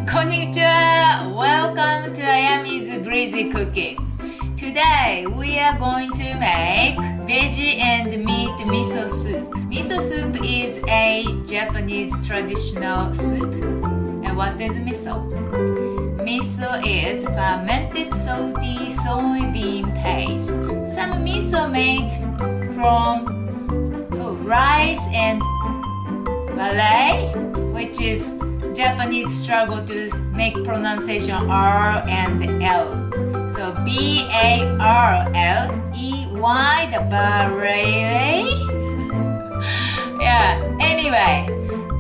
Konnichiwa! Welcome to Ayami's Breezy Cooking. Today we are going to make veggie and meat miso soup. Miso soup is a Japanese traditional soup. And what is miso? Miso is fermented salty soybean paste. Some miso made from rice and Malay, which is Japanese struggle to make pronunciation R and L. So B-A-R-L-E-Y, the barley. Yeah, anyway,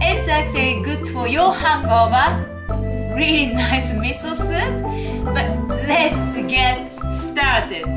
it's actually good for your hangover. Really nice miso soup. But let's get started.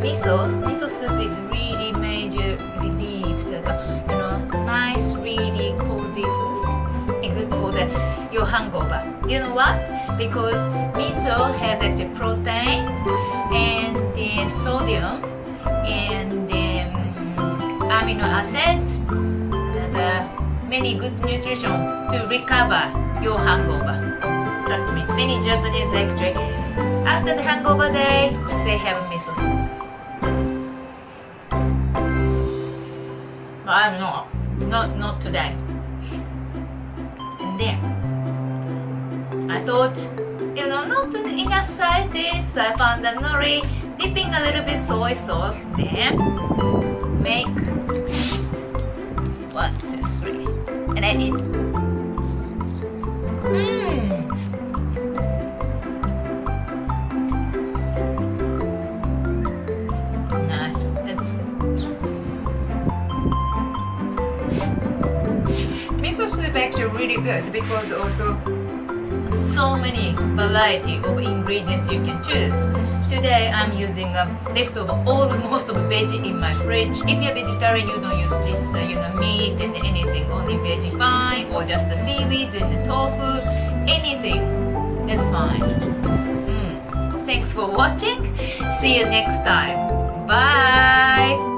miso soup is really major relief. Nice, really cozy food. Good for your hangover. You know what? Because miso has actually protein and then sodium and then amino acid and many good nutrition to recover your hangover. Trust me, many Japanese actually after the hangover day they have miso soup. But I'm not today. And then I thought, not enough side dish. I found a nori, dipping a little bit soy sauce, then make 1, 2, 3, and I eat. Nice. Miso soup actually really good because also so many variety of ingredients you can choose. Today I'm using leftover most of veggie in my fridge. If you're vegetarian, you don't use this meat and anything, only veggie fine, or just the seaweed and the tofu, anything, that's fine. Thanks for watching. See you next time. Bye.